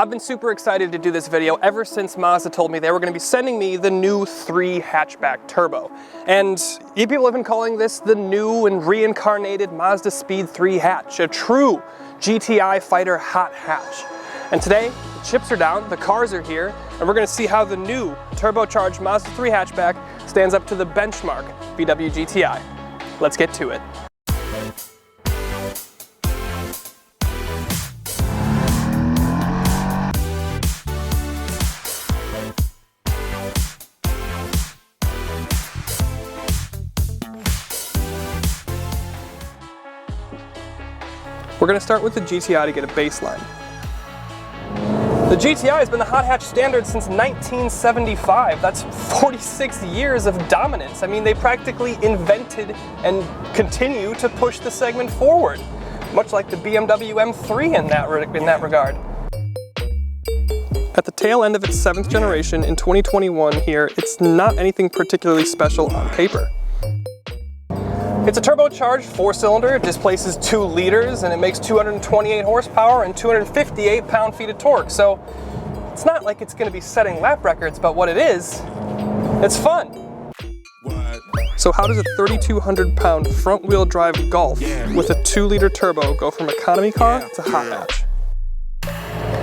I've been super excited to do this video ever since Mazda told me they were going to be sending me the new 3 hatchback turbo. And people have been calling this the new and reincarnated Mazda Speed 3 hatch, a true GTI fighter hot hatch. And today, the chips are down, the cars are here, and we're going to see how the new turbocharged Mazda 3 hatchback stands up to the benchmark VW GTI. Let's get to it. We're going to start with the GTI to get a baseline. The GTI has been the hot hatch standard since 1975. That's 46 years of dominance. I mean, they practically invented and continue to push the segment forward, much like the BMW M3 in that regard. At the tail end of its 7th generation in 2021 here, it's not anything particularly special on paper. It's a turbocharged 4-cylinder, it displaces 2 liters, and it makes 228 horsepower and 258 pound-feet of torque. So it's not like it's going to be setting lap records, but what it is, it's fun. What? So how does a 3,200-pound front-wheel drive Golf with a 2-liter turbo go from economy car to hot hatch?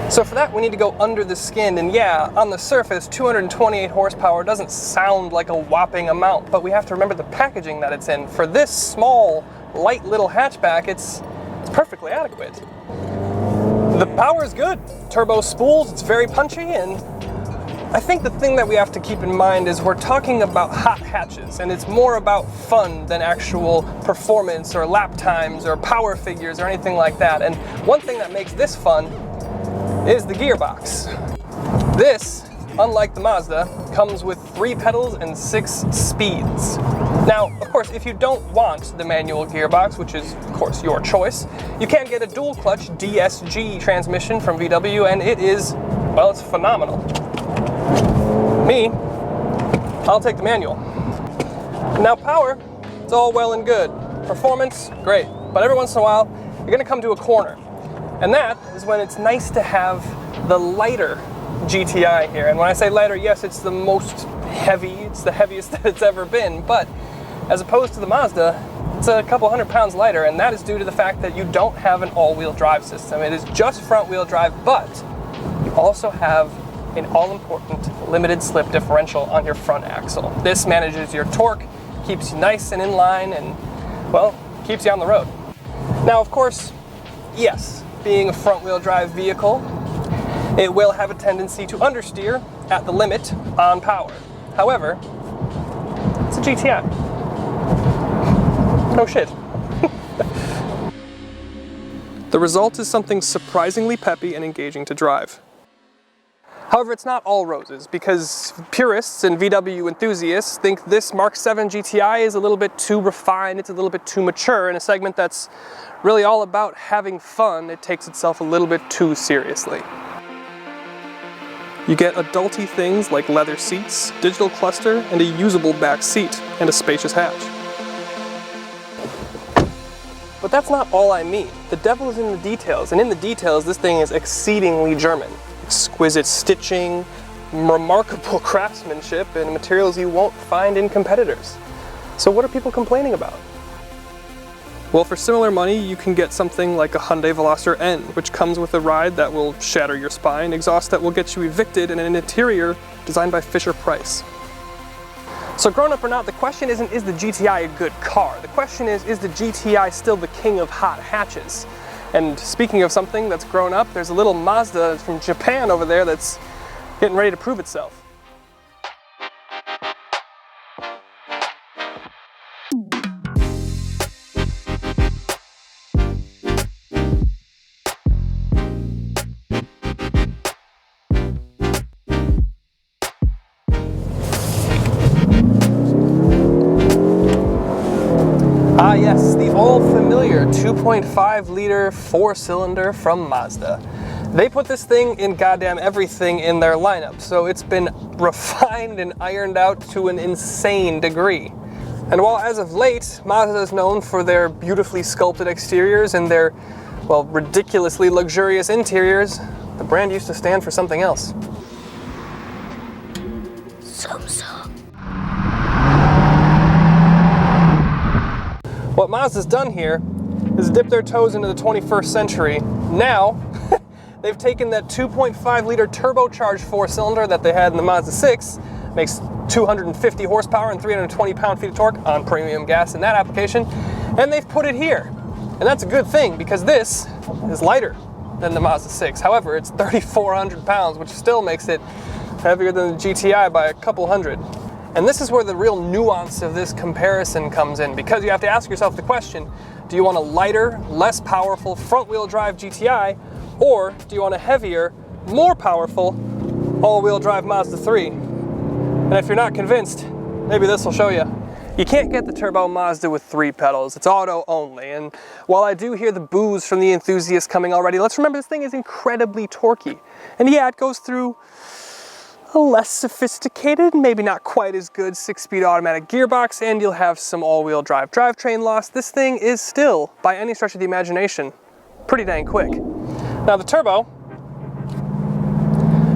So for that, we need to go under the skin, and yeah, on the surface, 228 horsepower doesn't sound like a whopping amount, but we have to remember the packaging that it's in. For this small, light little hatchback, it's perfectly adequate. The power is good. Turbo spools, it's very punchy, and I think the thing that we have to keep in mind is we're talking about hot hatches, and it's more about fun than actual performance or lap times or power figures or anything like that. And one thing that makes this fun is the gearbox. This, unlike the Mazda, comes with 3 pedals and 6 speeds. Now, of course, if you don't want the manual gearbox, which is, of course, your choice, you can get a dual clutch DSG transmission from VW, and it is, well, it's phenomenal. Me, I'll take the manual. Now, power, it's all well and good. Performance, great. But every once in a while, you're gonna come to a corner. And that is when it's nice to have the lighter GTI here. And when I say lighter, yes, it's the most heavy, it's the heaviest that it's ever been, but as opposed to the Mazda, it's a couple 100 pounds lighter, and that is due to the fact that you don't have an all-wheel drive system. It is just front-wheel drive, but you also have an all-important limited slip differential on your front axle. This manages your torque, keeps you nice and in line, and, well, keeps you on the road. Now, of course, yes, being a front-wheel drive vehicle, it will have a tendency to understeer at the limit on power. However, it's a GTI. No shit. The result is something surprisingly peppy and engaging to drive. However, it's not all roses, because purists and VW enthusiasts think this Mark 7 GTI is a little bit too refined, it's a little bit too mature in a segment that's really all about having fun. It takes itself a little bit too seriously. You get adulty things like leather seats, digital cluster, and a usable back seat, and a spacious hatch. But that's not all I mean. The devil is in the details, and in the details, this thing is exceedingly German. Exquisite stitching, remarkable craftsmanship, and materials you won't find in competitors. So what are people complaining about? Well, for similar money, you can get something like a Hyundai Veloster N, which comes with a ride that will shatter your spine, exhaust that will get you evicted, and an interior designed by Fisher-Price. So grown up or not, the question isn't, is the GTI a good car? The question is the GTI still the king of hot hatches? And speaking of something that's grown up, there's a little Mazda from Japan over there that's getting ready to prove itself. Ah yes, the all-familiar 2.5-liter 4-cylinder from Mazda. They put this thing in goddamn everything in their lineup, so it's been refined and ironed out to an insane degree. And while as of late, Mazda is known for their beautifully sculpted exteriors and their, well, ridiculously luxurious interiors, The brand used to stand for something else. What Mazda's done here is dip their toes into the 21st century. Now, they've taken that 2.5 liter turbocharged 4-cylinder that they had in the Mazda 6, makes 250 horsepower and 320 pound-feet of torque on premium gas in that application, and they've put it here. And that's a good thing because this is lighter than the Mazda 6. However, it's 3,400 pounds, which still makes it heavier than the GTI by a couple hundred. And this is where the real nuance of this comparison comes in, because you have to ask yourself the question, do you want a lighter, less powerful front-wheel drive GTI, or do you want a heavier, more powerful all-wheel drive Mazda 3? And if you're not convinced, maybe this will show you. You can't get the turbo Mazda with 3 pedals. It's auto only. And while I do hear the boos from the enthusiasts coming already, let's remember this thing is incredibly torquey. And yeah, it goes through a less sophisticated, maybe not quite as good 6-speed automatic gearbox, and you'll have some all-wheel drive drivetrain loss. This thing is still, by any stretch of the imagination, pretty dang quick. Now the turbo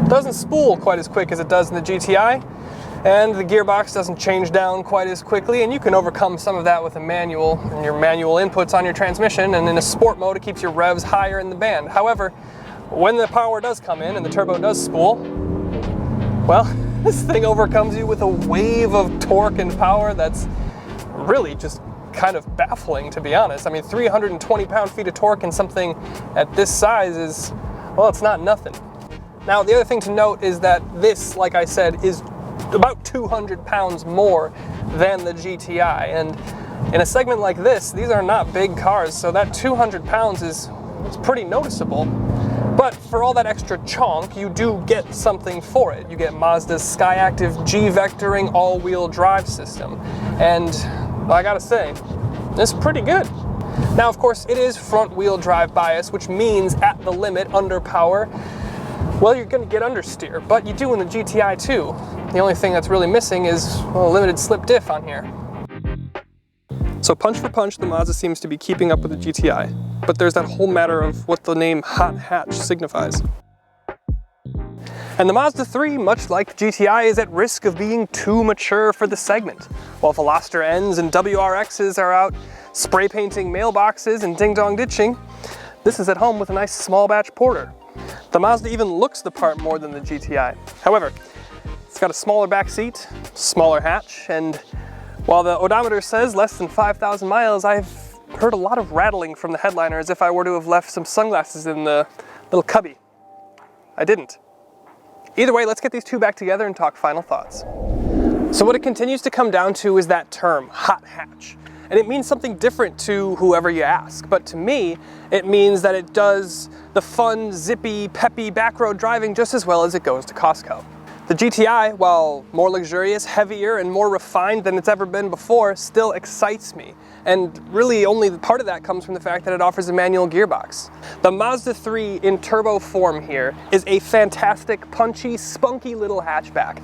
doesn't spool quite as quick as it does in the GTI, and the gearbox doesn't change down quite as quickly, and you can overcome some of that with a manual and your manual inputs on your transmission, and in a sport mode it keeps your revs higher in the band. However, when the power does come in and the turbo does spool, well, this thing overcomes you with a wave of torque and power that's really just kind of baffling, to be honest. I mean, 320 pound-feet of torque in something at this size is, well, it's not nothing. Now, the other thing to note is that this, like I said, is about 200 pounds more than the GTI. And in a segment like this, these are not big cars, so that 200 pounds is pretty noticeable. But for all that extra chonk, you do get something for it. You get Mazda's Skyactiv G-vectoring all-wheel drive system. And I gotta say, it's pretty good. Now, of course, it is front-wheel drive bias, which means at the limit, under power, well, you're gonna get understeer, but you do in the GTI too. The only thing that's really missing is, well, a limited slip diff on here. So punch for punch, the Mazda seems to be keeping up with the GTI, but there's that whole matter of what the name hot hatch signifies. And the Mazda 3, much like the GTI, is at risk of being too mature for the segment. While Veloster Ns and WRXs are out spray painting mailboxes and ding-dong ditching, this is at home with a nice small batch porter. The Mazda even looks the part more than the GTI. However, it's got a smaller back seat, smaller hatch, and while the odometer says less than 5,000 miles, I've heard a lot of rattling from the headliner as if I were to have left some sunglasses in the little cubby. I didn't. Either way, let's get these two back together and talk final thoughts. So what it continues to come down to is that term, hot hatch. And it means something different to whoever you ask, but to me, it means that it does the fun, zippy, peppy backroad driving just as well as it goes to Costco. The GTI, while more luxurious, heavier, and more refined than it's ever been before, still excites me. And really only part of that comes from the fact that it offers a manual gearbox. The Mazda 3 in turbo form here is a fantastic, punchy, spunky little hatchback.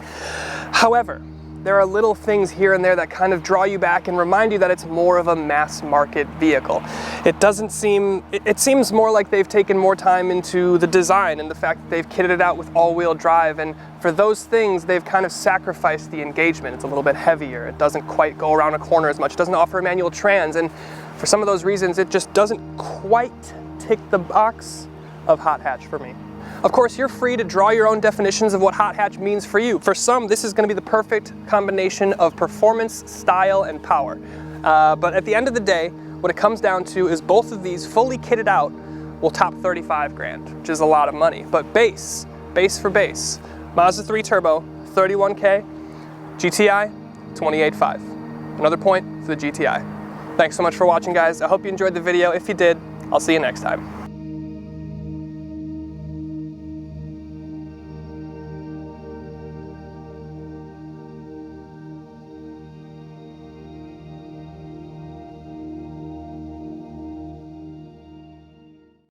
However, there are little things here and there that kind of draw you back and remind you that it's more of a mass market vehicle. It seems more like they've taken more time into the design and the fact that they've kitted it out with all-wheel drive, and for those things they've kind of sacrificed the engagement. It's a little bit heavier, it doesn't quite go around a corner as much, it doesn't offer a manual trans, and for some of those reasons it just doesn't quite tick the box of hot hatch for me. Of course, you're free to draw your own definitions of what hot hatch means for you. For some, this is going to be the perfect combination of performance, style, and power. But at the end of the day, what it comes down to is both of these fully kitted out will top 35 grand, which is a lot of money. But base for base, Mazda 3 Turbo, 31K, GTI, 28.5. Another point for the GTI. Thanks so much for watching, guys. I hope you enjoyed the video. If you did, I'll see you next time.